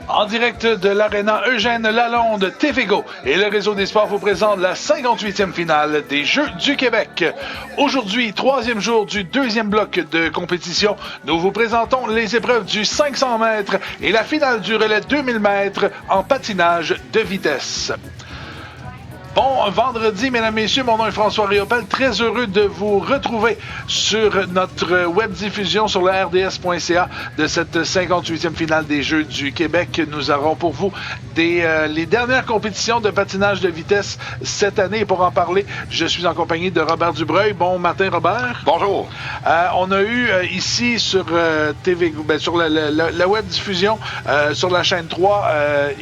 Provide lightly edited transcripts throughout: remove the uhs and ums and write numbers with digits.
En direct de l'aréna Eugène Lalonde, TVGO et le Réseau des sports vous présentent la 58e finale des Jeux du Québec. Aujourd'hui, troisième jour du deuxième bloc de compétition, nous vous présentons les épreuves du 500 mètres et la finale du relais 2000 mètres en patinage de vitesse. Bon vendredi, mesdames, messieurs, mon nom est François Riopel, très heureux de vous retrouver sur notre web diffusion sur le rds.ca de cette 58e finale des Jeux du Québec. Nous aurons pour vous les dernières compétitions de patinage de vitesse cette année. Et pour en parler, je suis en compagnie de Robert Dubreuil. Bon matin, Robert. Bonjour. On a eu ici sur TV, sur la web diffusion, sur la chaîne 3,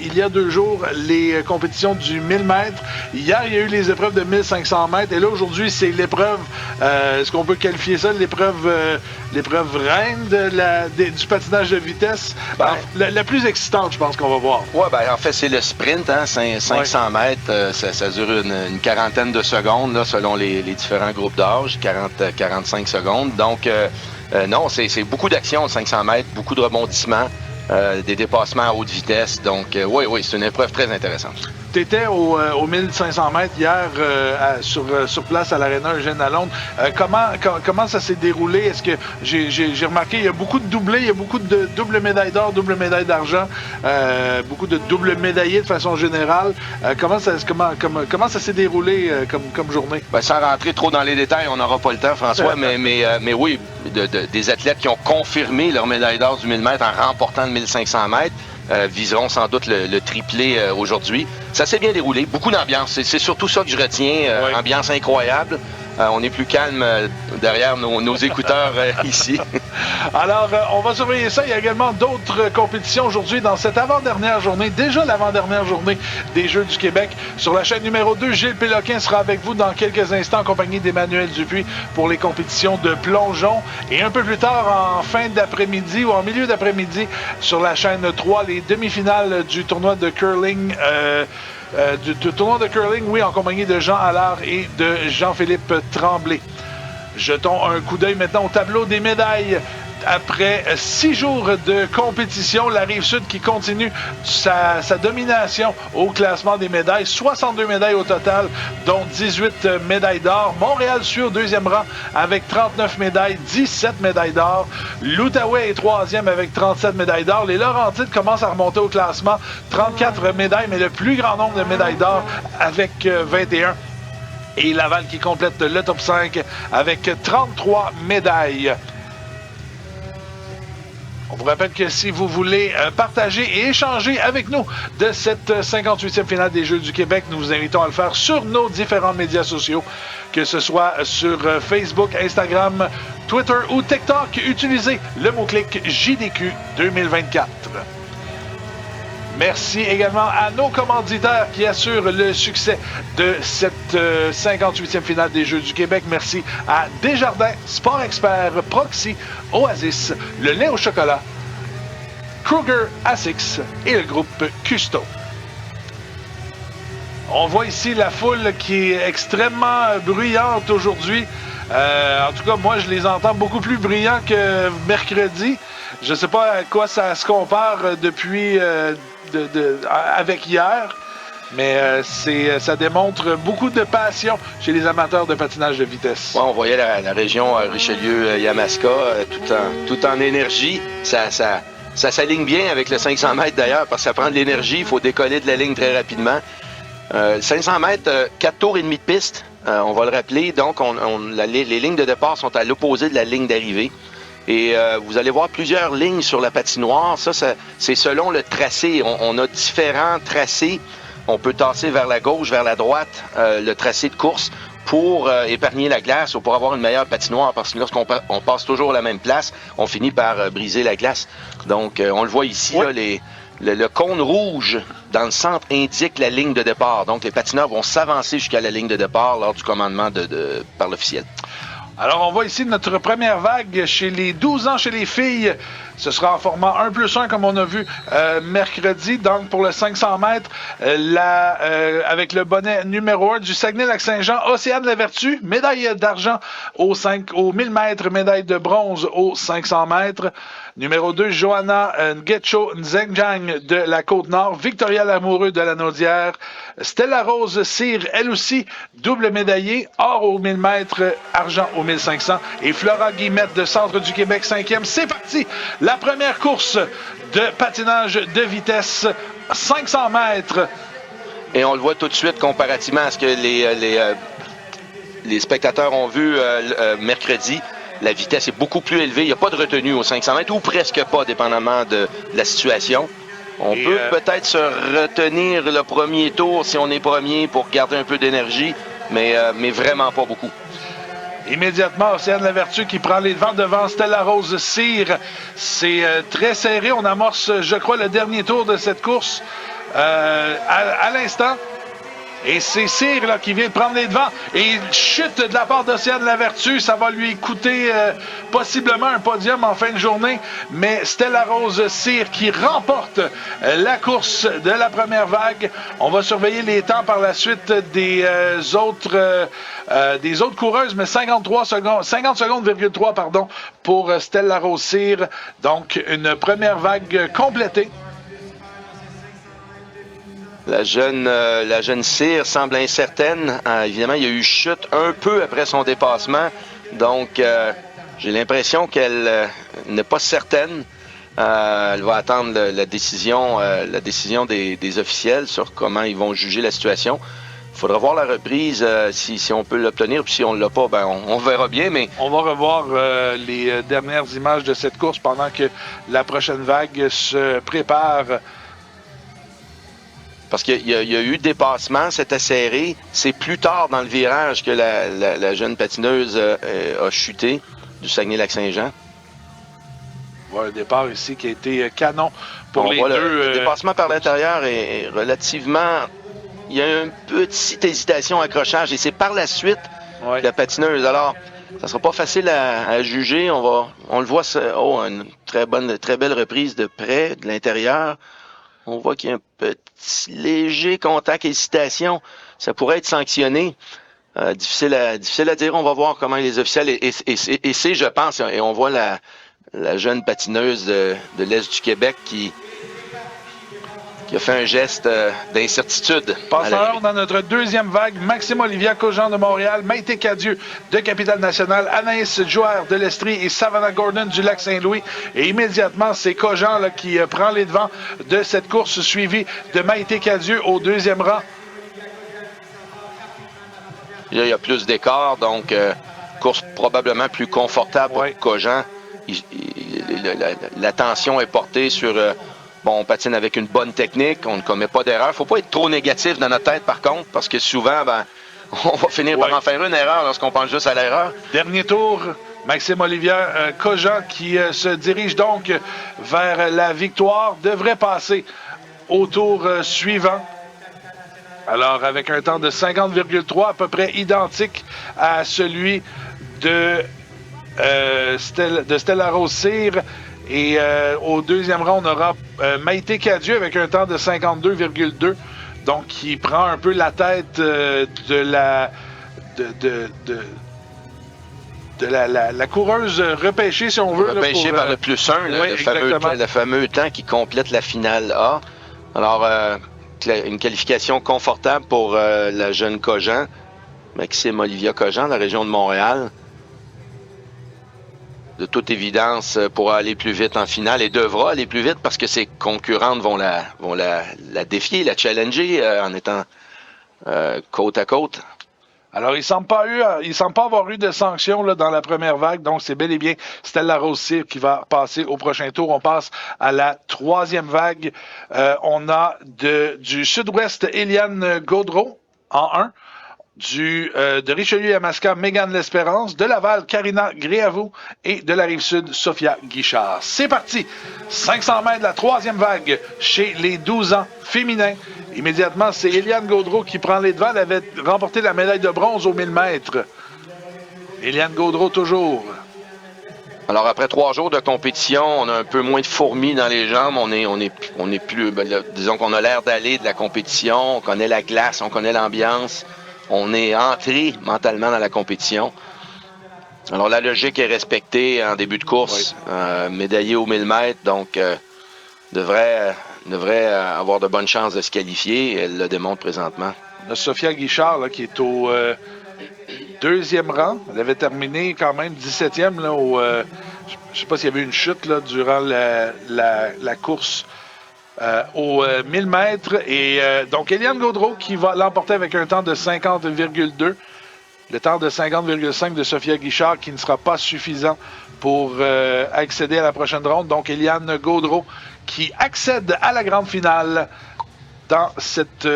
il y a 2 jours, les compétitions du 1000 mètres. Hier, il y a eu les épreuves de 1500 mètres. Et là, aujourd'hui, c'est l'épreuve, est-ce qu'on peut qualifier ça, l'épreuve reine du patinage de vitesse? La plus excitante, je pense qu'on va voir. Oui, en fait, c'est le sprint, hein, 500 mètres. Ça dure une quarantaine de secondes, là, selon les différents groupes d'âge, 40-45 secondes. Donc, non, c'est beaucoup d'action, 500 mètres, beaucoup de rebondissements, des dépassements à haute vitesse. Donc, oui, c'est une épreuve très intéressante. Tu étais au 1500 mètres hier sur place à l'aréna Eugène Lalonde. Comment ça s'est déroulé? Est-ce que j'ai remarqué, il y a beaucoup de doublés, il y a beaucoup de doubles médailles d'or, doubles médailles d'argent, beaucoup de doubles médaillés de façon générale. Comment ça s'est déroulé comme journée? Sans rentrer trop dans les détails, on n'aura pas le temps, François, mais oui, des athlètes qui ont confirmé leur médaille d'or du 1000 mètres en remportant le 1500 mètres. Viseront sans doute le triplé aujourd'hui. Ça s'est bien déroulé, beaucoup d'ambiance. C'est surtout ça que je retiens, ambiance incroyable. On est plus calme derrière nos écouteurs ici. Alors, on va surveiller ça. Il y a également d'autres compétitions aujourd'hui dans cette avant-dernière journée, déjà l'avant-dernière journée des Jeux du Québec. Sur la chaîne numéro 2, Gilles Péloquin sera avec vous dans quelques instants en compagnie d'Emmanuel Dupuis pour les compétitions de plongeon. Et un peu plus tard, en fin d'après-midi ou en milieu d'après-midi, sur la chaîne 3, les demi-finales du tournoi de curling du tournoi de curling, oui, en compagnie de Jean Allard et de Jean-Philippe Tremblay. Jetons un coup d'œil maintenant au tableau des médailles. Après 6 jours de compétition, la Rive-Sud qui continue sa domination au classement des médailles. 62 médailles au total, dont 18 médailles d'or. Montréal suit au deuxième rang avec 39 médailles, 17 médailles d'or. L'Outaouais est troisième avec 37 médailles d'or. Les Laurentides commencent à remonter au classement. 34 médailles, mais le plus grand nombre de médailles d'or avec 21. Et Laval qui complète le top 5 avec 33 médailles. On vous rappelle que si vous voulez partager et échanger avec nous de cette 58e finale des Jeux du Québec, nous vous invitons à le faire sur nos différents médias sociaux, que ce soit sur Facebook, Instagram, Twitter ou TikTok. Utilisez le mot-clic JDQ 2024. Merci également à nos commanditaires qui assurent le succès de cette 58e finale des Jeux du Québec. Merci à Desjardins, Sport Expert, Proxy, Oasis, le lait au chocolat, Kruger, Asics et le groupe Custo. On voit ici la foule qui est extrêmement bruyante aujourd'hui. En tout cas, moi, je les entends beaucoup plus bruyants que mercredi. Je ne sais pas à quoi ça se compare depuis avec hier, mais ça démontre beaucoup de passion chez les amateurs de patinage de vitesse. Ouais, on voyait la région Richelieu-Yamaska tout en énergie. Ça s'aligne bien avec le 500 mètres d'ailleurs, parce que ça prend de l'énergie, il faut décoller de la ligne très rapidement. 500 mètres, 4 tours et demi de piste, on va le rappeler. Donc, les lignes de départ sont à l'opposé de la ligne d'arrivée. Et vous allez voir plusieurs lignes sur la patinoire. Ça c'est selon le tracé. On a différents tracés. On peut tasser vers la gauche, vers la droite, le tracé de course pour épargner la glace ou pour avoir une meilleure patinoire. Parce que lorsqu'on passe toujours à la même place, on finit par briser la glace. Donc, on le voit ici, oui. Là, le cône rouge dans le centre indique la ligne de départ. Donc, les patineurs vont s'avancer jusqu'à la ligne de départ lors du commandement par l'officiel. Alors, on voit ici notre première vague chez les 12 ans chez les filles. Ce sera en format 1+1 comme on a vu mercredi. Donc, pour le 500 mètres, avec le bonnet numéro 1 du Saguenay-Lac-Saint-Jean, Océane Lavertu, médaille d'argent aux 1000 mètres, médaille de bronze aux 500 mètres. Numéro 2, Johanna Ngetcho Nzengjang de la Côte-Nord, Victoria Lamoureux de la Naudière, Stella Rose Cyr, elle aussi, double médaillée, or aux 1000 mètres, argent aux 1500, et Flora Guillemette de Centre du Québec, 5e. C'est parti! La première course de patinage de vitesse, 500 mètres. Et on le voit tout de suite comparativement à ce que les spectateurs ont vu mercredi. La vitesse est beaucoup plus élevée. Il n'y a pas de retenue aux 500 mètres, ou presque pas, dépendamment de la situation. On peut peut-être se retenir le premier tour si on est premier pour garder un peu d'énergie, mais vraiment pas beaucoup. Immédiatement, Océane Lavertu qui prend les devants devant Stella Rose Cyr. C'est très serré. On amorce, je crois, le dernier tour de cette course à l'instant. Et c'est Cyr là, qui vient de prendre les devants. Et il chute de la part d'Océane Lavertu. Ça va lui coûter possiblement un podium en fin de journée. Mais Stella Rose Cyr qui remporte la course de la première vague. On va surveiller les temps par la suite des autres coureuses. Mais 50 secondes,3 pardon, pour Stella Rose Cyr. Donc une première vague complétée. La jeune Cyr semble incertaine. Évidemment, il y a eu chute un peu après son dépassement. Donc, j'ai l'impression qu'elle n'est pas certaine. Elle va attendre la décision des officiels sur comment ils vont juger la situation. Il faudra voir la reprise si on peut l'obtenir. Puis si on ne l'a pas, ben on verra bien. Mais on va revoir les dernières images de cette course pendant que la prochaine vague se prépare. Parce qu'il y a eu dépassement, c'était serré. C'est plus tard dans le virage que la jeune patineuse a chuté du Saguenay-Lac-Saint-Jean. On voit un départ ici qui a été canon pour les deux. Le dépassement par l'intérieur est relativement... Il y a une petite hésitation, accrochage, et c'est par la suite que la patineuse. Alors, ça sera pas facile à juger. On le voit, une très belle reprise de près, de l'intérieur. On voit qu'il y a un petit léger contact, hésitation. Ça pourrait être sanctionné. Difficile à dire. On va voir comment les officiels... Et c'est, je pense, et on voit la jeune patineuse de l'Est du Québec qui a fait un geste d'incertitude. Passons alors dans notre deuxième vague. Maxime Olivia Cogent de Montréal, Maïté Cadieux de Capitale-Nationale, Anaïs Jouer de l'Estrie et Savannah Gordon du Lac-Saint-Louis. Et immédiatement, c'est Cogent là, qui prend les devants de cette course, suivie de Maïté Cadieux au deuxième rang. Là, il y a plus d'écart, donc course probablement plus confortable pour Cogent. L'attention est portée sur... on patine avec une bonne technique, on ne commet pas d'erreur. Il ne faut pas être trop négatif dans notre tête, par contre, parce que souvent, on va finir par en faire une erreur lorsqu'on pense juste à l'erreur. Dernier tour, Maxime Olivia Cogent qui se dirige donc vers la victoire, devrait passer au tour suivant. Alors, avec un temps de 50,3, à peu près identique à celui de Stella Rose Cyr. Et au deuxième rang, on aura Maïté Cadieux avec un temps de 52,2. Donc, qui prend un peu la tête de la coureuse repêchée, si on veut. Repêchée par le plus 1, le fameux temps qui complète la finale A. Alors, une qualification confortable pour la jeune Cogent, Maxime Olivia Cogent, de la région de Montréal. De toute évidence, pourra aller plus vite en finale et devra aller plus vite parce que ses concurrentes vont la défier, la challenger en étant côte à côte. Alors, il ne semble pas avoir eu de sanctions là, dans la première vague, donc c'est bel et bien Stella Rose Cyr qui va passer au prochain tour. On passe à la troisième vague. On a du sud-ouest Eliane Gaudreau en 1. De Richelieu-Yamaska, Mégane L'Espérance, de Laval, Karina Gréavou et de la Rive-Sud, Sophia Guichard. C'est parti! 500 mètres, la troisième vague chez les 12 ans féminins. Immédiatement, c'est Eliane Gaudreau qui prend les devants. Elle avait remporté la médaille de bronze aux 1000 mètres. Eliane Gaudreau toujours. Alors, après 3 jours de compétition, on a un peu moins de fourmis dans les jambes. On est plus... disons qu'on a l'air d'aller de la compétition. On connaît la glace, on connaît l'ambiance. On est entré mentalement dans la compétition. Alors, la logique est respectée en début de course. Oui. Médaillé aux 1000 mètres, donc devrait avoir de bonnes chances de se qualifier. Elle le démontre présentement. On a Sophia Guichard là, qui est au... 2e rang. Elle avait terminé quand même 17e. Là, je ne sais pas s'il y avait une chute là, durant la course aux 1000 mètres. Et donc, Eliane Gaudreau qui va l'emporter avec un temps de 50,2. Le temps de 50,5 de Sophia Guichard qui ne sera pas suffisant pour accéder à la prochaine ronde. Donc, Eliane Gaudreau qui accède à la grande finale dans cette...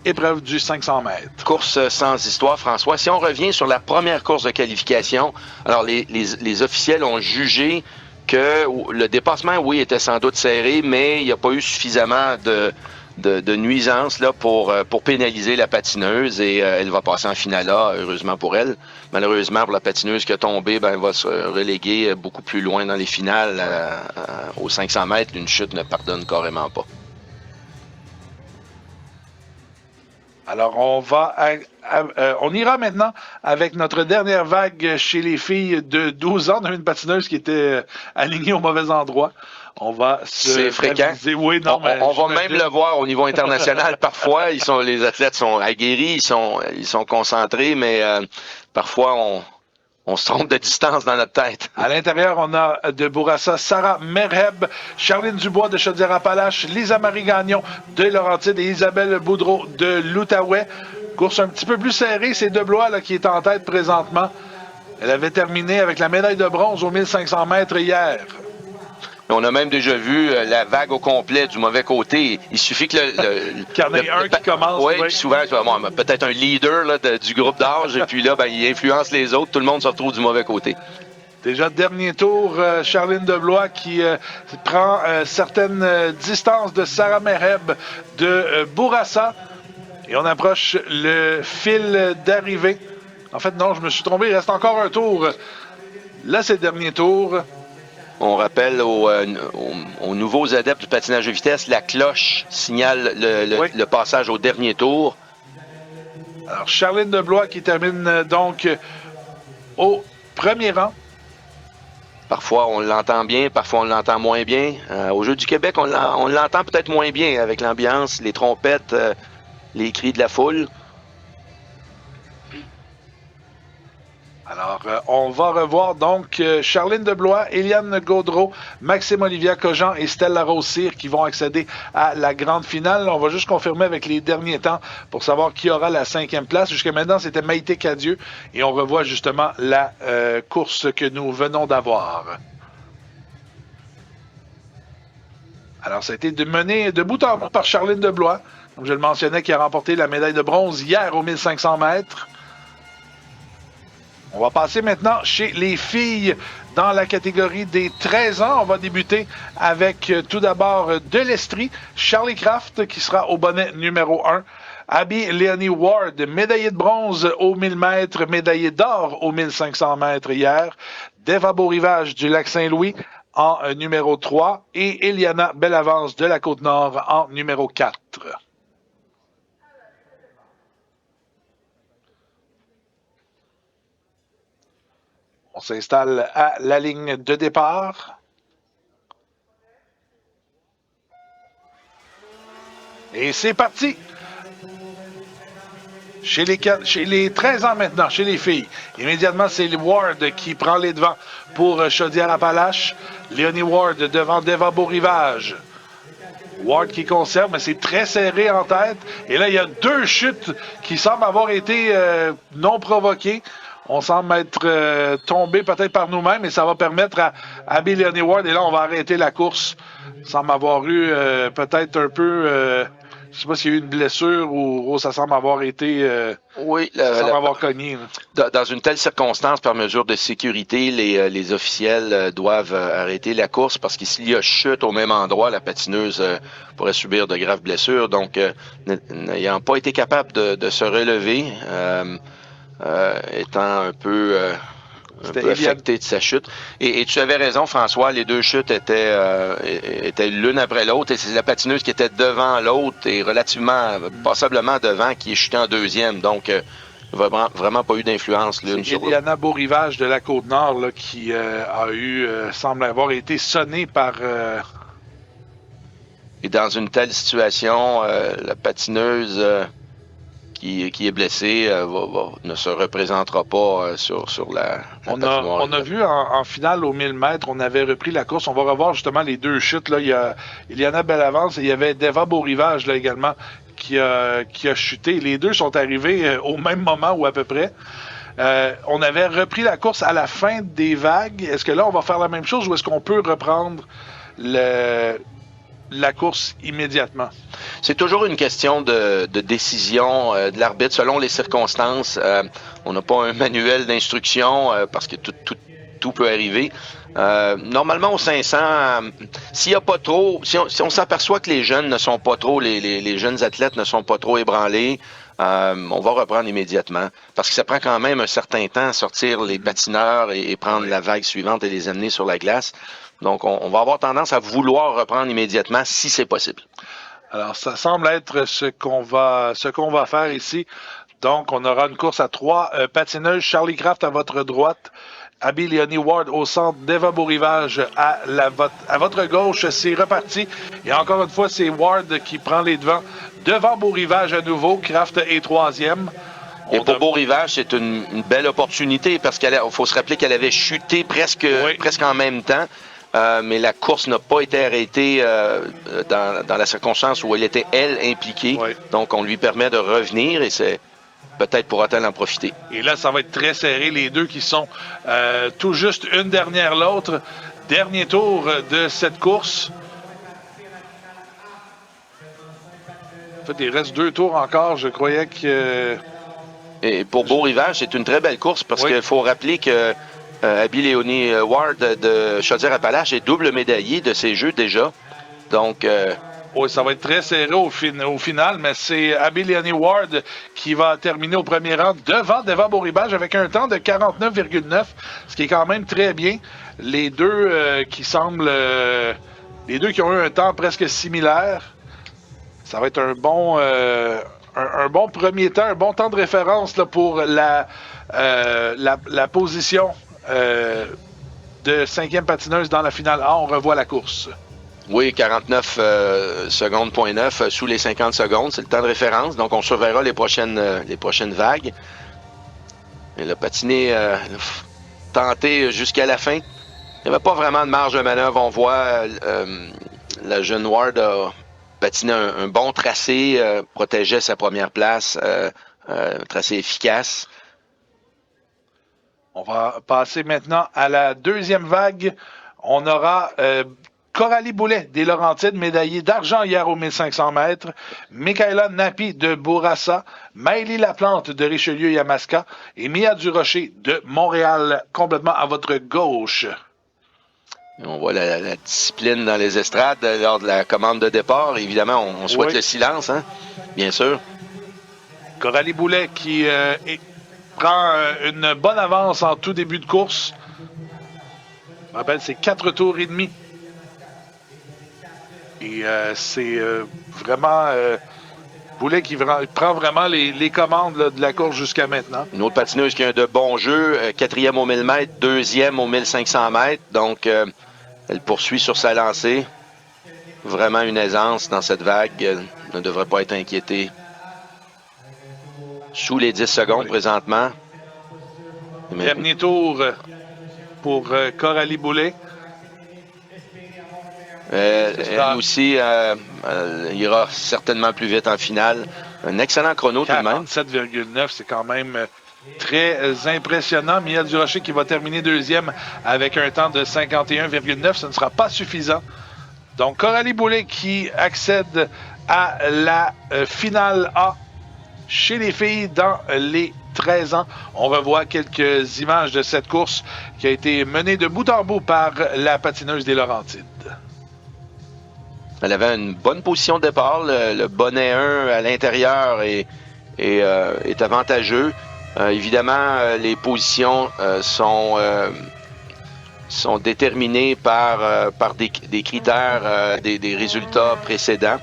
épreuve du 500 mètres. Course sans histoire, François. Si on revient sur la première course de qualification, alors les officiels ont jugé que le dépassement, oui, était sans doute serré, mais il n'y a pas eu suffisamment de nuisances là, pour pénaliser la patineuse et elle va passer en finale A, heureusement pour elle. Malheureusement, pour la patineuse qui a tombé, elle va se reléguer beaucoup plus loin dans les finales. Aux 500 mètres, une chute ne pardonne carrément pas. Alors, on ira maintenant avec notre dernière vague chez les filles de 12 ans. On a une patineuse qui était alignée au mauvais endroit. On va se... C'est fréquent. Oui, non, on va même le voir au niveau international. Parfois, les athlètes sont aguerris, ils sont concentrés, mais parfois, on se trompe de distance dans notre tête. À l'intérieur, on a de Bourassa, Sarah Merheb, Charline Dubois de Chaudière-Appalaches, Lisa-Marie Gagnon de Laurentides et Isabelle Boudreau de l'Outaouais. Course un petit peu plus serrée, c'est Deblois là, qui est en tête présentement. Elle avait terminé avec la médaille de bronze aux 1500 mètres hier. On a même déjà vu la vague au complet du mauvais côté. Il suffit que qu'il y en ait un qui commence. Oui, puis souvent, peut-être un leader là, du groupe d'âge, et puis là, il influence les autres. Tout le monde se retrouve du mauvais côté. Déjà, dernier tour, Charline Deblois qui prend certaines distances de Sarah Merheb de Bourassa. Et on approche le fil d'arrivée. En fait, non, je me suis trompé. Il reste encore un tour. Là, c'est le dernier tour. On rappelle aux nouveaux adeptes du patinage de vitesse, la cloche signale le passage au dernier tour. Alors, Charline Deblois qui termine donc au premier rang. Parfois, on l'entend bien, parfois, on l'entend moins bien. Au Jeux du Québec, on l'entend peut-être moins bien avec l'ambiance, les trompettes, les cris de la foule. Alors, on va revoir donc Charline Deblois, Eliane Gaudreau, Maxime Olivia Cogent et Stella Rose-Cyr qui vont accéder à la grande finale. On va juste confirmer avec les derniers temps pour savoir qui aura la 5e place. Jusqu'à maintenant, c'était Maïté Cadieux et on revoit justement la course que nous venons d'avoir. Alors, ça a été mené de bout en bout par Charline Deblois, comme je le mentionnais, qui a remporté la médaille de bronze hier aux 1500 mètres. On va passer maintenant chez les filles dans la catégorie des 13 ans. On va débuter avec tout d'abord de l'Estrie, Charlie Kraft qui sera au bonnet numéro 1. Abby Léonie Ward, médaillée de bronze aux 1000 mètres, médaillée d'or aux 1500 mètres hier. Deva Beaurivage du Lac-Saint-Louis en numéro 3 et Eliana Bellavance de la Côte-Nord en numéro 4. On s'installe à la ligne de départ. Et c'est parti! Chez les 13 ans maintenant, chez les filles, immédiatement, c'est Ward qui prend les devants pour Chaudière-Appalaches. Léonie Ward devant Deva Beaurivage. Ward qui conserve, mais c'est très serré en tête. Et là, il y a 2 chutes qui semblent avoir été non provoquées. On semble être tombé peut-être par nous-mêmes et ça va permettre à Abby Léonie Ward, et là on va arrêter la course, semble avoir eu peut-être un peu, je ne sais pas s'il y a eu une blessure ou ça semble avoir été, avoir cogné. Dans une telle circonstance, par mesure de sécurité, les officiels doivent arrêter la course parce que s'il y a chute au même endroit, la patineuse pourrait subir de graves blessures. Donc, n'ayant pas été capable de se relever, étant un peu affecté de sa chute. Et tu avais raison, François, les deux chutes étaient l'une après l'autre, et c'est la patineuse qui était devant l'autre et passablement devant qui est chutée en deuxième. Donc, vraiment pas eu d'influence l'une sur l'autre. Eliana Beaurivage de la Côte-Nord là, qui semble avoir été sonnée par... Et dans une telle situation, la patineuse qui est blessée ne se représentera pas sur la patinoire. On a vu en finale aux 1000 mètres, on avait repris la course. On va revoir justement les deux chutes. Là. Il y a Eliana Bellavance et il y avait Deva Beaurivage là, également qui a chuté. Les deux sont arrivés au même moment ou à peu près. On avait repris la course à la fin des vagues. Est-ce que là, on va faire la même chose ou est-ce qu'on peut reprendre la course immédiatement? C'est toujours une question de décision de l'arbitre selon les circonstances. On n'a pas un manuel d'instruction parce que tout peut arriver. Normalement, au 500, s'il y a pas trop, si on s'aperçoit que les jeunes ne sont pas trop, les jeunes athlètes ne sont pas trop ébranlés, on va reprendre immédiatement. Parce que ça prend quand même un certain temps à sortir les patineurs et prendre la vague suivante et les amener sur la glace. Donc, on va avoir tendance à vouloir reprendre immédiatement si c'est possible. Alors, ça semble être ce qu'on va faire ici. Donc, on aura une course à 3 patineuses. Charlie Kraft à votre droite, Abby Leonie Ward au centre, Deva Beaurivage à votre gauche. C'est reparti. Et encore une fois, c'est Ward qui prend les devants. Devant Beaurivage à nouveau, Kraft est troisième. Et pour Beaurivage, c'est une belle opportunité parce qu'il faut se rappeler qu'elle avait chuté presque en même temps. Mais la course n'a pas été arrêtée dans la circonstance où elle était, elle, impliquée. Oui. Donc, on lui permet de revenir et c'est peut-être pourra-t-elle en profiter. Et là, ça va être très serré. Les deux qui sont tout juste une dernière l'autre. Dernier tour de cette course. En fait, il reste 2 tours encore. Je croyais que... Et pour Beaurivage, c'est une très belle course parce qu'il faut rappeler que Abby Leonie Ward de Chaudière-Appalaches est double médaillée de ces Jeux déjà. Donc... Oui, ça va être très serré au final, mais c'est Abby Leonie Ward qui va terminer au premier rang devant Deva Beaurivage avec un temps de 49,9, ce qui est quand même très bien. Les deux qui semblent... les deux qui ont eu un temps presque similaire. Ça va être un bon premier temps, un bon temps de référence là, pour la position de 5e patineuse dans la finale A. On revoit la course. Oui, 49 secondes, 0.9 sous les 50 secondes. C'est le temps de référence. Donc, on surveillera les prochaines vagues. Elle a patiné, tenté jusqu'à la fin. Il n'y avait pas vraiment de marge de manœuvre. On voit la jeune Ward a patiné un bon tracé, protégeait sa première place, un tracé efficace. On va passer maintenant à la deuxième vague. On aura Coralie Boulet des Laurentides, médaillée d'argent hier aux 1500 mètres. Michaela Napi de Bourassa. Maëlie Laplante de Richelieu-Yamaska. Et Mia Durocher de Montréal, complètement à votre gauche. On voit la discipline dans les estrades lors de la commande de départ. Évidemment, on souhaite le silence, hein? Bien sûr. Coralie Boulet qui prend une bonne avance en tout début de course. Je me rappelle, c'est 4 tours et demi. Et c'est vraiment Boulet qui prend vraiment les commandes là, de la course jusqu'à maintenant. Une autre patineuse qui a de bons jeux, 4e aux 1000 mètres, 2e aux 1500 mètres. Donc, elle poursuit sur sa lancée. Vraiment une aisance dans cette vague. Elle ne devrait pas être inquiétée. Sous les 10 secondes présentement. Dernier tour pour Coralie Boulet. Elle aussi ira certainement plus vite en finale. Un excellent chrono tout de même. 47,9, c'est quand même très impressionnant. Mia Durocher qui va terminer deuxième avec un temps de 51,9. Ce ne sera pas suffisant. Donc, Coralie Boulet qui accède à la finale A chez les filles dans les 13 ans. On revoit quelques images de cette course qui a été menée de bout en bout par la patineuse des Laurentides. Elle avait une bonne position de départ. Le bonnet 1 à l'intérieur est avantageux. Évidemment, les positions sont déterminées par des critères, des résultats précédents.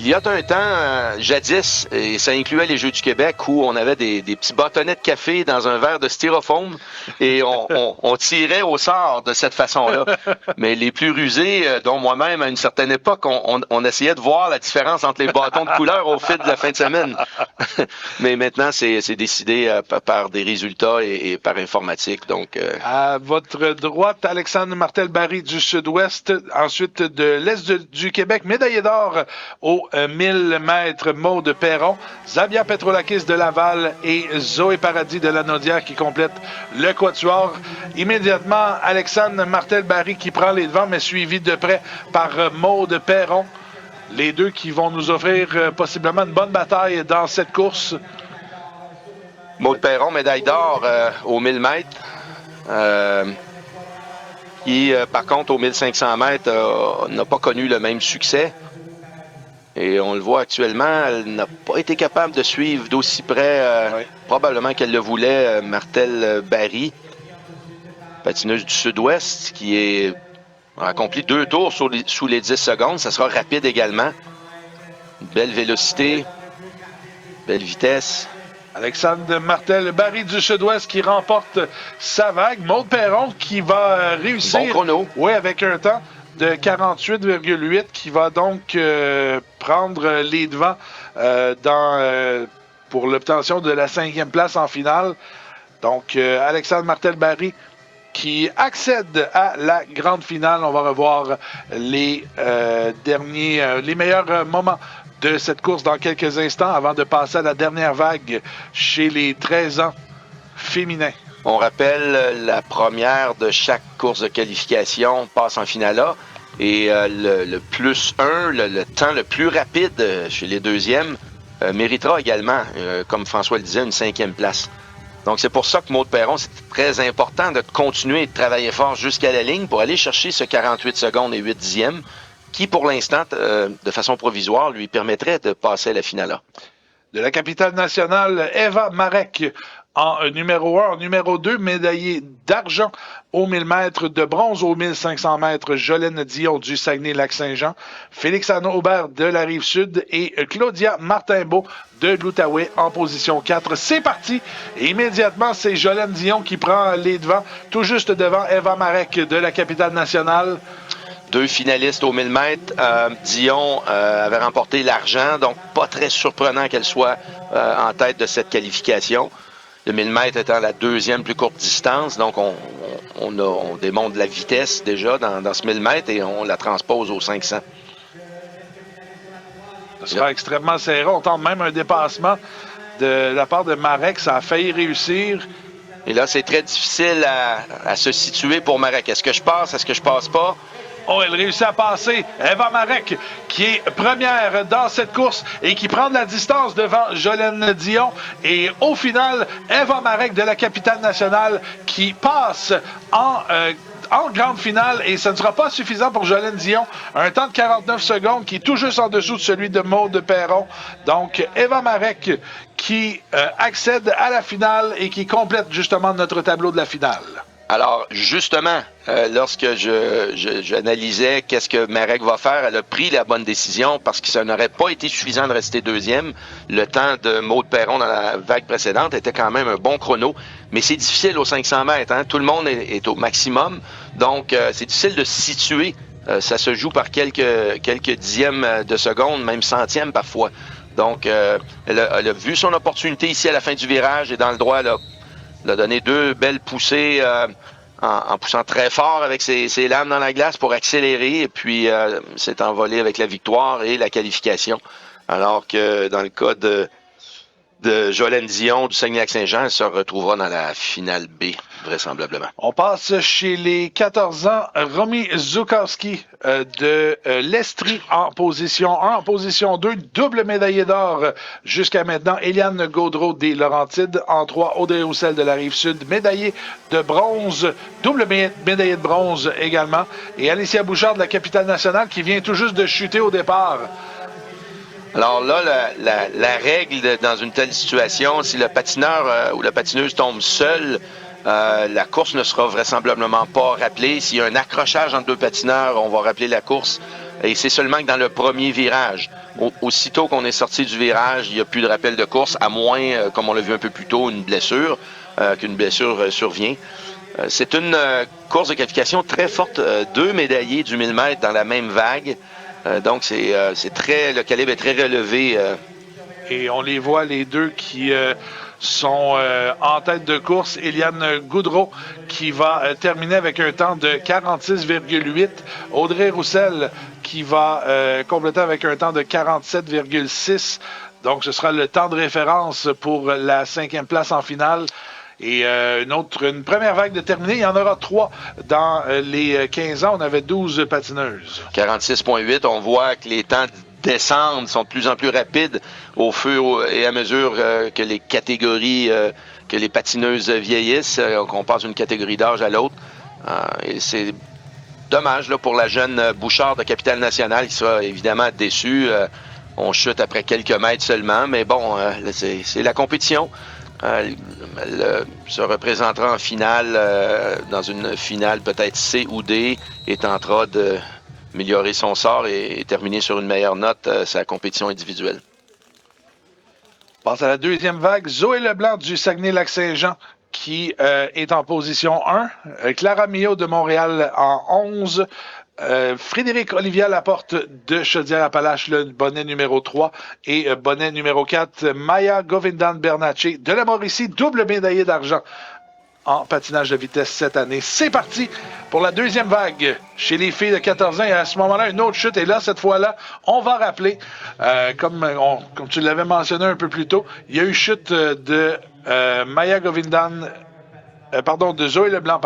Il y a un temps, jadis, et ça incluait les Jeux du Québec, où on avait des petits bâtonnets de café dans un verre de styrofoam et on tirait au sort de cette façon-là. Mais les plus rusés, dont moi-même, à une certaine époque, on essayait de voir la différence entre les bâtons de couleur au fil de la fin de semaine. Mais maintenant, c'est décidé par des résultats et par informatique. Donc, À votre droite, Alexandre Martel-Barry du Sud-Ouest, ensuite de l'Est du Québec, médaillé d'or au 1000 mètres, Maude Perron, Zabia Petrolakis de Laval et Zoé Paradis de Lanaudière qui complètent le quatuor. Immédiatement, Alexandre Martel-Barry qui prend les devants, mais suivi de près par Maude Perron. Les deux qui vont nous offrir possiblement une bonne bataille dans cette course. Maude Perron, médaille d'or aux 1000 mètres. Qui, par contre, aux 1500 mètres, n'a pas connu le même succès. Et on le voit actuellement, elle n'a pas été capable de suivre d'aussi près, probablement qu'elle le voulait, Martel-Barry, patineuse du Sud-Ouest, qui a accompli 2 tours sous les 10 secondes. Ça sera rapide également. Une belle vélocité, belle vitesse. Alexandre Martel-Barry du Sud-Ouest qui remporte sa vague. Maude Perron qui va réussir. Bon chrono. Oui, avec un temps de 48,8 qui va donc prendre les devants pour l'obtention de la 5e place en finale. Donc, Alexandre Martel-Barry qui accède à la grande finale. On va revoir les meilleurs moments de cette course dans quelques instants avant de passer à la dernière vague chez les 13 ans féminins. On rappelle, la première de chaque course de qualification passe en finale A. Et le plus 1, le temps le plus rapide chez les deuxièmes, méritera également, comme François le disait, une 5e place. Donc c'est pour ça que Maude Perron, c'est très important de continuer de travailler fort jusqu'à la ligne pour aller chercher ce 48 secondes et 8 dixièmes qui, pour l'instant, de façon provisoire, lui permettrait de passer à la finale A. De la capitale nationale, Eva Marek en numéro 1. En numéro 2, médaillée d'argent aux 1000 mètres, de bronze aux 1500 mètres, Jolène Dion du Saguenay-Lac-Saint-Jean, Félix-Anne Aubert de la Rive-Sud et Claudia Martimbault de l'Outaouais en position 4. C'est parti! Et immédiatement, c'est Jolène Dion qui prend les devants, tout juste devant Eva Marek de la capitale nationale. 2 finalistes aux 1000 mètres. Dion avait remporté l'argent, donc pas très surprenant qu'elle soit en tête de cette qualification. Le 1000 mètres étant la 2e plus courte distance, donc on démontre la vitesse déjà dans ce 1000 mètres et on la transpose aux 500. Ce sera extrêmement serré. On tente même un dépassement de la part de Marek. Ça a failli réussir. Et là, c'est très difficile à se situer pour Marek. Est-ce que je passe? Est-ce que je passe pas? Oh, elle réussit à passer. Eva Marek, qui est première dans cette course et qui prend de la distance devant Jolène Dion. Et au final, Eva Marek de la capitale nationale qui passe en grande finale. Et ce ne sera pas suffisant pour Jolène Dion. Un temps de 49 secondes qui est tout juste en dessous de celui de Maude Perron. Donc, Eva Marek qui accède à la finale et qui complète justement notre tableau de la finale. Alors, justement, lorsque j'analysais qu'est-ce que Marek va faire, elle a pris la bonne décision parce que ça n'aurait pas été suffisant de rester 2e. Le temps de Maude Perron dans la vague précédente était quand même un bon chrono, mais c'est difficile aux 500 mètres. Hein? Tout le monde est au maximum, donc c'est difficile de se situer. Ça se joue par quelques dixièmes de seconde, même centièmes parfois. Donc, elle a vu son opportunité ici à la fin du virage et dans le droit, elle a donné 2 belles poussées en poussant très fort avec ses lames dans la glace pour accélérer et puis s'est envolé avec la victoire et la qualification. Alors que dans le cas de Jolène Dion du Saguenay-Lac-Saint-Jean, elle se retrouvera dans la finale B, vraisemblablement. On passe chez les 14 ans. Romy Zukowski de l'Estrie en position 1. En position 2, double médaillée d'or jusqu'à maintenant. Eliane Gaudreau des Laurentides. En 3, Audrey Roussel de la Rive-Sud. Médaillée de bronze, double médaillée de bronze également. Et Alicia Bouchard de la capitale nationale qui vient tout juste de chuter au départ. Alors là, la règle dans une telle situation, si le patineur ou la patineuse tombe seul, la course ne sera vraisemblablement pas rappelée. S'il y a un accrochage entre deux patineurs, on va rappeler la course. Et c'est seulement que dans le premier virage. Aussitôt qu'on est sorti du virage, il n'y a plus de rappel de course, à moins, comme on l'a vu un peu plus tôt, qu'une blessure survient. C'est une course de qualification très forte. 2 médaillés du 1000 mètres dans la même vague. Donc, le calibre est très relevé. Et on les voit, les deux qui sont en tête de course. Eliane Goudreau qui va terminer avec un temps de 46,8. Audrey Roussel qui va compléter avec un temps de 47,6. Donc, ce sera le temps de référence pour la 5e place en finale. Et une première vague de terminée. Il y en aura 3 dans les 15 ans. On avait 12 patineuses. 46,8. On voit que les temps descendent, sont de plus en plus rapides au fur et à mesure que les catégories, que les patineuses vieillissent, qu'on passe d'une catégorie d'âge à l'autre. Et c'est dommage là, pour la jeune Bouchard de Capitale-Nationale qui sera évidemment déçue. On chute après quelques mètres seulement, mais bon, c'est la compétition. Elle se représentera en finale, dans une finale peut-être C ou D, et tentera d'améliorer son sort et terminer sur une meilleure note sa compétition individuelle. On passe à la deuxième vague. Zoé Leblanc du Saguenay-Lac-Saint-Jean qui est en position 1. Clara Millot de Montréal en 11. Frédéric Olivier Laporte de Chaudière-Appalaches, le bonnet numéro 3, et bonnet numéro 4, Maya Govindan Bernatchez de la Mauricie, double médaillé d'argent en patinage de vitesse cette année. C'est parti pour la deuxième vague chez les filles de 14 ans. Et à ce moment-là, une autre chute. Et là, cette fois-là, on va rappeler, comme tu l'avais mentionné un peu plus tôt, il y a eu chute de Maya Govindan de Zoé Leblanc,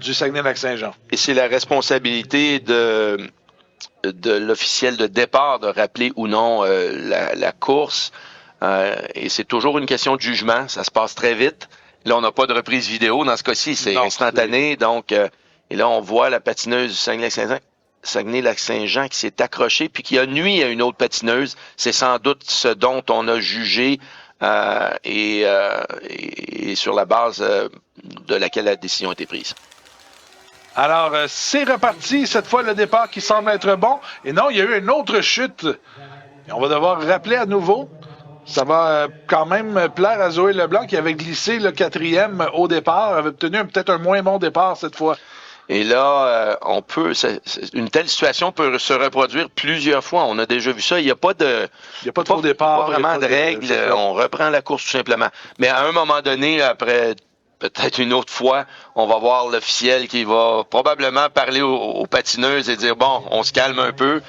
du Saguenay-Lac-Saint-Jean. Et c'est la responsabilité de l'officiel de départ de rappeler ou non la course. Et c'est toujours une question de jugement. Ça se passe très vite. Là, on n'a pas de reprise vidéo. Dans ce cas-ci, c'est instantané. Donc, et là, on voit la patineuse du Saguenay-Lac-Saint-Jean qui s'est accrochée puis qui a nui à une autre patineuse. C'est sans doute ce dont on a jugé et sur la base de laquelle la décision a été prise. Alors, c'est reparti. Cette fois, le départ qui semble être bon. Et non, il y a eu une autre chute. Et on va devoir rappeler à nouveau. Ça va quand même plaire à Zoé Leblanc qui avait glissé le 4e au départ, avait obtenu peut-être un moins bon départ cette fois. Et là, une telle situation peut se reproduire plusieurs fois. On a déjà vu ça. Il n'y a pas de trop départ. Pas vraiment de règles. On reprend la course tout simplement. Mais à un moment donné, après peut-être une autre fois, on va voir l'officiel qui va probablement parler aux patineuses et dire, bon, on se calme un peu.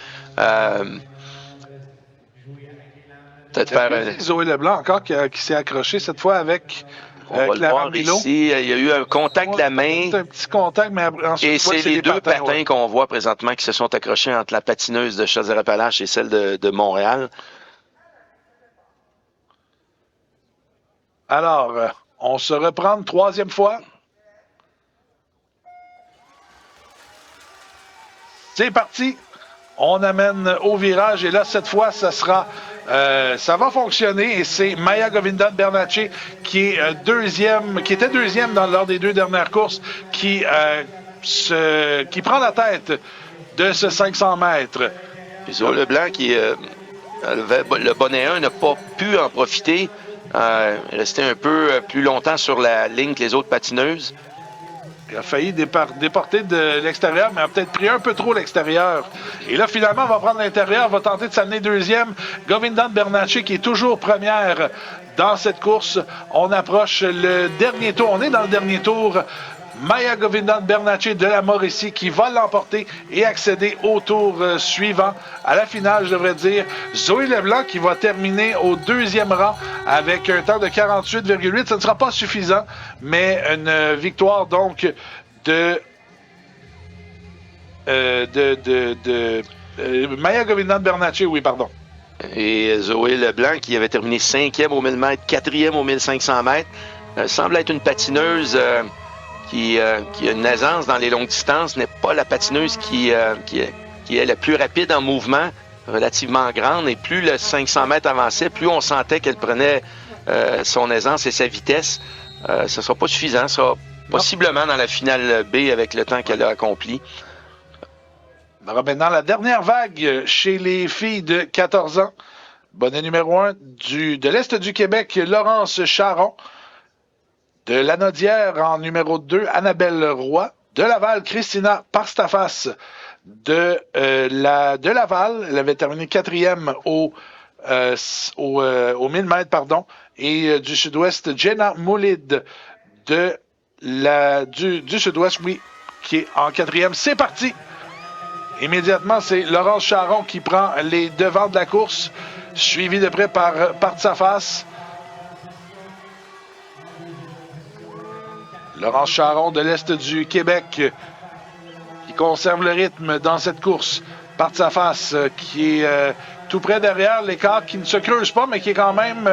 Peut-être faire Zoé Leblanc encore qui s'est accroché cette fois avec on va Clara le voir Millot. ici. Il y a eu un contact de la main. Un petit contact, mais ensuite, et c'est les deux patins qu'on voit présentement qui se sont accrochés entre la patineuse de Chaudière-Appalaches et celle de Montréal. Alors, on se reprend une 3e fois. C'est parti. On amène au virage et là, cette fois, ça va fonctionner et c'est Maya Govindan Bernatchez qui est qui était deuxième lors des 2 dernières courses, qui prend la tête de ce 500 mètres. Puis Zoé Leblanc qui le bonnet 1 n'a pas pu en profiter. Restait un peu plus longtemps sur la ligne que les autres patineuses. Il a failli déporter de l'extérieur, mais a peut-être pris un peu trop l'extérieur. Et là, finalement, on va prendre l'intérieur, va tenter de s'amener deuxième. Govindan Bernatchez qui est toujours première dans cette course. On approche le dernier tour. On est dans le dernier tour. Maya Govindan Bernatchez de la Mauricie qui va l'emporter et accéder au tour suivant. À la finale, je devrais dire, Zoé Leblanc qui va terminer au 2e rang avec un temps de 48,8. Ce ne sera pas suffisant, mais une victoire donc de Maya Govindan Bernatchez, oui, pardon. Et Zoé Leblanc qui avait terminé 5e au 1000 mètres, 4e au 1500 mètres, semble être une patineuse qui a une aisance dans les longues distances, n'est pas la patineuse qui est la plus rapide en mouvement. relativement grande et plus le 500 mètres avançait, plus on sentait qu'elle prenait son aisance et sa vitesse. Ce ne sera pas suffisant, ça sera possiblement dans la finale B avec le temps qu'elle a accompli. On aura maintenant la dernière vague chez les filles de 14 ans. Bonnet numéro 1 de l'Est du Québec, Laurence Charon. De Lanaudière en numéro 2, Annabelle Roy. De Laval, Christina Parstafas. De Laval, elle avait terminé 4e au 1000 mètres, pardon. Et du Sud-Ouest, Jenna Moulid du Sud-Ouest, oui, qui est en 4e. C'est parti! Immédiatement, c'est Laurence Charon qui prend les devants de la course, suivi de près par Partsafas. Laurence Charon de l'Est du Québec qui conserve le rythme dans cette course. Partsafas qui est tout près derrière, l'écart qui ne se creuse pas, mais qui est quand même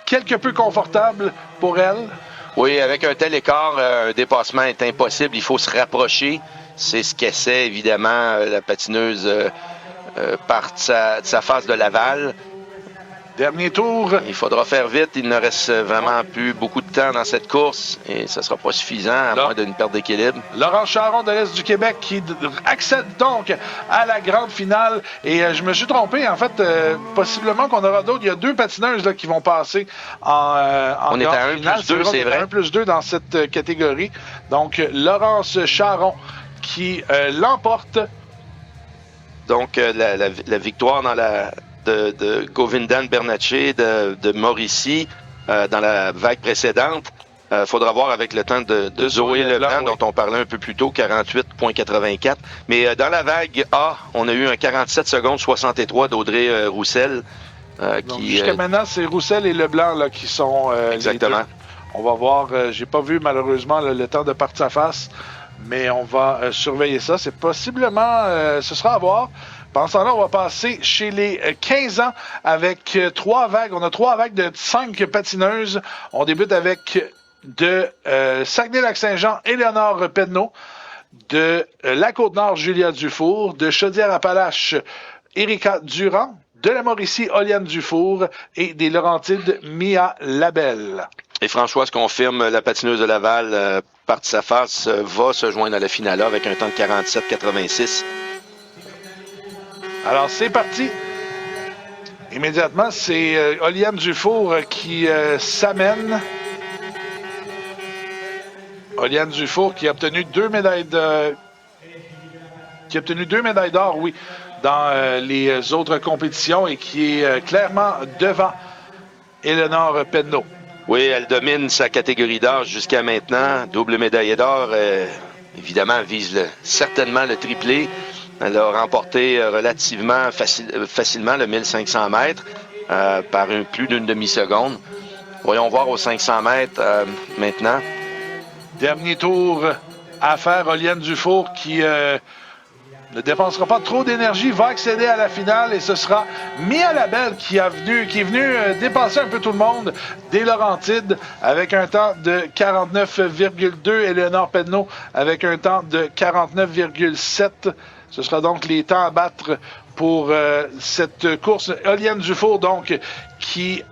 quelque peu confortable pour elle. Oui, avec un tel écart, un dépassement est impossible. Il faut se rapprocher. C'est ce qu'essaie évidemment la patineuse Partsafas de Laval. Dernier tour. Il faudra faire vite. Il ne reste vraiment plus beaucoup de temps dans cette course et ça ne sera pas suffisant à moins d'une perte d'équilibre. Laurent Charon de l'Est du Québec qui accède donc à la grande finale. Et je me suis trompé. En fait, possiblement qu'on aura d'autres. Il y a 2 patineuses là, qui vont passer en On est à 1 finale. plus 2, c'est vrai. 1 plus 2 dans cette catégorie. Donc, Laurence Charon qui l'emporte. Donc, la victoire dans de Govindan Bernatchez de Mauricie dans la vague précédente. Faudra voir avec le temps de Zoé Leblanc, oui, dont on parlait un peu plus tôt, 48,84. Mais dans la vague A, on a eu un 47 secondes 63 d'Audrey Roussel. Jusqu'à maintenant, c'est Roussel et Leblanc là, qui sont exactement. Les deux. On va voir. J'ai pas vu malheureusement le temps de Partsafas, mais on va surveiller ça. C'est possiblement... ce sera à voir. Pendant ce temps-là, on va passer chez les 15 ans avec 3 vagues. On a 3 vagues de 5 patineuses. On débute avec de Saguenay-Lac-Saint-Jean, Éléonore Penneau. De la Côte-Nord, Julia Dufour. De Chaudière-Appalaches, Erika Durand. De la Mauricie, Oliane Dufour. Et des Laurentides, Mia Labelle. Et Françoise confirme, la patineuse de Laval, Partsafas, va se joindre à la finale avec un temps de 47,86. Alors, c'est parti. Immédiatement, c'est Oliane Dufour qui s'amène. Oliane Dufour qui a obtenu 2 médailles d'or, oui, dans les autres compétitions et qui est clairement devant Éléonore Penneau. Oui, elle domine sa catégorie d'âge jusqu'à maintenant. Double médaille d'or, évidemment, vise certainement le triplé. Elle a remporté relativement facilement le 1500 mètres par plus d'une demi-seconde. Voyons voir aux 500 mètres maintenant. Dernier tour à faire. Oliane Dufour qui ne dépensera pas trop d'énergie, va accéder à la finale et ce sera Mia Labelle qui est venue dépasser un peu tout le monde des Laurentides avec un temps de 49,2. Éléonore Penneau avec un temps de 49,7. Ce sera donc les temps à battre pour cette course. Oliane Dufour, donc, qui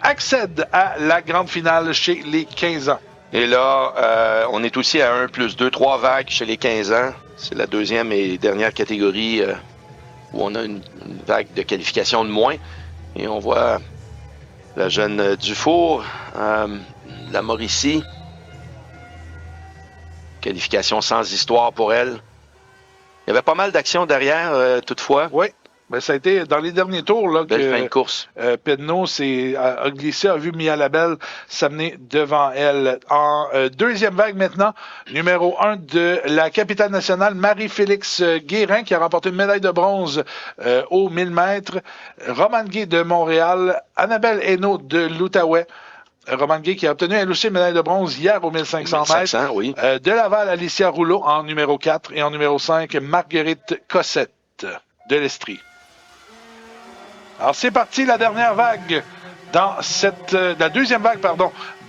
accède à la grande finale chez les 15 ans. Et là, on est aussi à 1 plus 2, 3 vagues chez les 15 ans. C'est la deuxième et dernière catégorie où on a une vague de qualification de moins. Et on voit la jeune Dufour, la Mauricie. Qualification sans histoire pour elle. Il y avait pas mal d'actions derrière, toutefois. Oui, ben, ça a été dans les derniers tours là, belle fin de course. Penneau a glissé, a vu Mia Labelle s'amener devant elle. En deuxième vague maintenant, numéro 1 de la capitale nationale, Marie-Félix Guérin, qui a remporté une médaille de bronze aux 1000 mètres. Romane Gay de Montréal, Annabelle Hainaut de l'Outaouais. Romane Gay qui a obtenu elle aussi une médaille de bronze hier aux 1500 mètres. Oui. De Laval, Alicia Rouleau en numéro 4 et en numéro 5, Marguerite Cossette de l'Estrie. Alors c'est parti, la dernière vague la deuxième vague,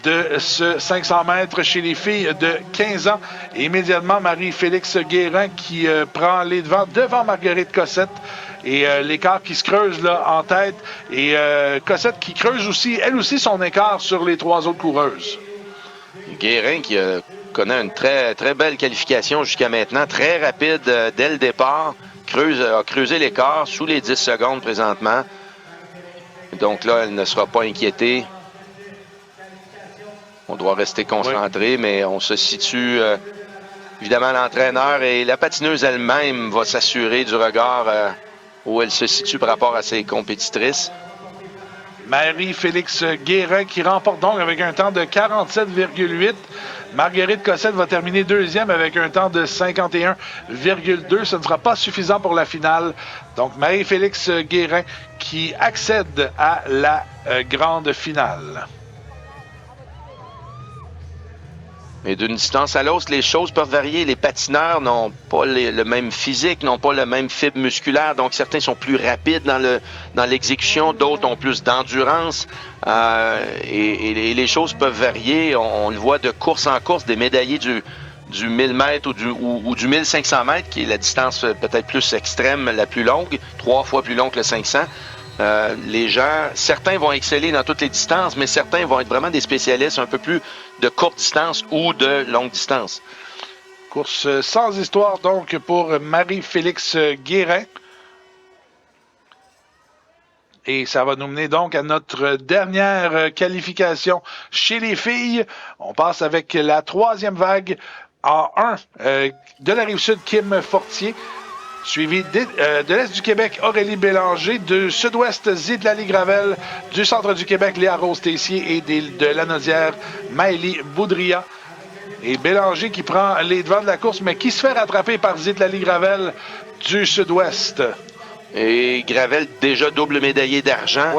de ce 500 mètres chez les filles de 15 ans. Et immédiatement, Marie-Félix Guérin qui prend les devants devant Marguerite Cossette. Et l'écart qui se creuse là en tête. Et Cossette qui creuse aussi, elle aussi, son écart sur les 3 autres coureuses. Guérin qui connaît une très, très belle qualification jusqu'à maintenant. Très rapide dès le départ. A creusé l'écart sous les 10 secondes présentement. Donc là, elle ne sera pas inquiétée. On doit rester concentré, mais on se situe... évidemment, l'entraîneur et la patineuse elle-même va s'assurer du regard où elle se situe par rapport à ses compétitrices. Marie-Félix Guérin qui remporte donc avec un temps de 47,8. Marguerite Cossette va terminer deuxième avec un temps de 51,2. Ce ne sera pas suffisant pour la finale. Donc, Marie-Félix Guérin qui accède à la grande finale. Mais d'une distance à l'autre, les choses peuvent varier. Les patineurs n'ont pas le même physique, n'ont pas le même fibre musculaire. Donc, certains sont plus rapides dans l'exécution, d'autres ont plus d'endurance. Et les choses peuvent varier. On le voit de course en course, des médaillés du 1000 mètres ou du 1500 mètres, qui est la distance peut-être plus extrême, la plus longue, 3 fois plus longue que le 500. Les gens, certains vont exceller dans toutes les distances, mais certains vont être vraiment des spécialistes un peu plus de courte distance ou de longue distance. Course sans histoire donc pour Marie-Félix Guérin. Et ça va nous mener donc à notre dernière qualification chez les filles. On passe avec la 3e vague en 1 de la Rive-Sud, Kim Fortier. Suivi de l'Est du Québec, Aurélie Bélanger. Du Sud-Ouest, Zidlali Gravel. Du Centre du Québec, Léa Rose-Tessier. Et de Lanaudière, Maëlie Boudria. Et Bélanger qui prend les devants de la course, mais qui se fait rattraper par Zidlali Gravel du Sud-Ouest. Et Gravel, déjà double médaillé d'argent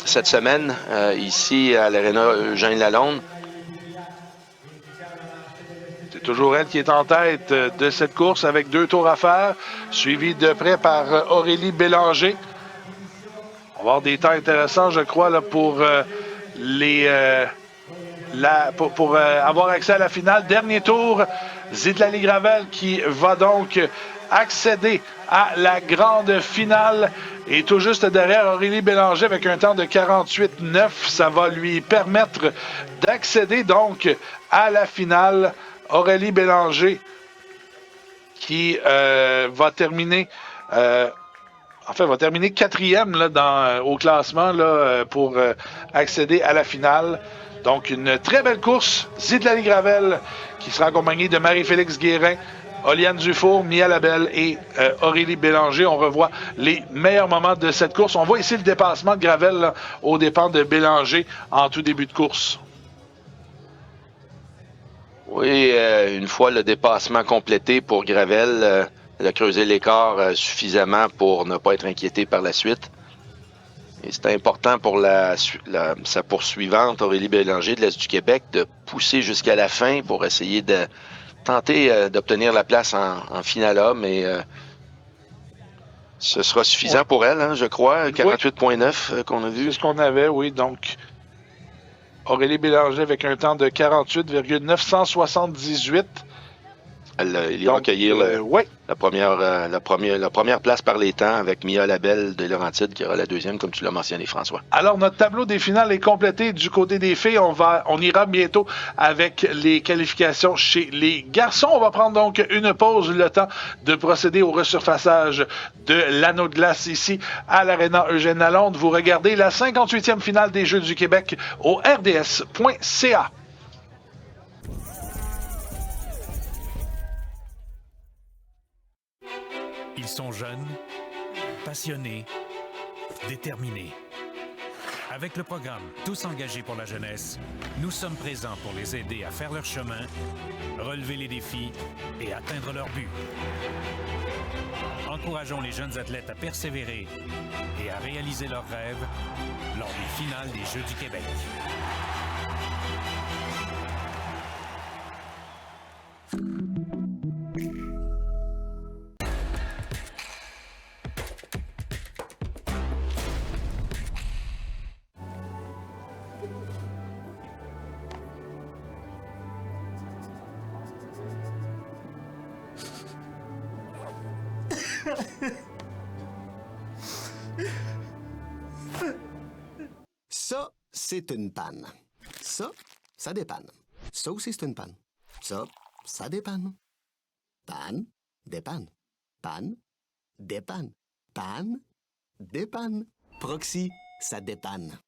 cette semaine, ici à l'Aréna Eugène Lalonde. Toujours elle qui est en tête de cette course avec 2 tours à faire, suivi de près par Aurélie Bélanger. On va avoir des temps intéressants, je crois, là, pour avoir accès à la finale. Dernier tour, Zidlali Gravel qui va donc accéder à la grande finale. Et tout juste derrière, Aurélie Bélanger avec un temps de 48,9. Ça va lui permettre d'accéder donc à la finale. Aurélie Bélanger qui va terminer va terminer 4e là, au classement là, pour accéder à la finale. Donc une très belle course. Zidlali Gravel qui sera accompagnée de Marie-Félix Guérin, Oliane Dufour, Mia Labelle et Aurélie Bélanger. On revoit les meilleurs moments de cette course. On voit ici le dépassement de Gravel là, aux dépens de Bélanger en tout début de course. Oui, une fois le dépassement complété pour Gravel, elle a creusé l'écart suffisamment pour ne pas être inquiétée par la suite. Et c'est important pour sa poursuivante, Aurélie Bélanger de l'Est du Québec, de pousser jusqu'à la fin pour essayer de tenter d'obtenir la place en finale A, mais ce sera suffisant pour elle, hein, je crois, 48,9 qu'on a vu. C'est ce qu'on avait, oui, donc... Aurélie Bélanger avec un temps de 48,978. Elle ira accueillir la première place par les temps avec Mia Labelle de Laurentides qui aura la 2e, comme tu l'as mentionné, François. Alors, notre tableau des finales est complété du côté des filles. On ira bientôt avec les qualifications chez les garçons. On va prendre donc une pause, le temps de procéder au resurfaçage de l'anneau de glace ici à l'Aréna Eugène Lalonde. Vous regardez la 58e finale des Jeux du Québec au rds.ca. Ils sont jeunes, passionnés, déterminés. Avec le programme Tous engagés pour la jeunesse, nous sommes présents pour les aider à faire leur chemin, relever les défis et atteindre leur but. Encourageons les jeunes athlètes à persévérer et à réaliser leurs rêves lors des finales des Jeux du Québec. Ça, c'est une panne. Ça dépanne. Ça aussi, c'est une panne. Ça dépanne. Panne, dépanne. Panne, dépanne. Panne, dépanne. Proxy, ça dépanne.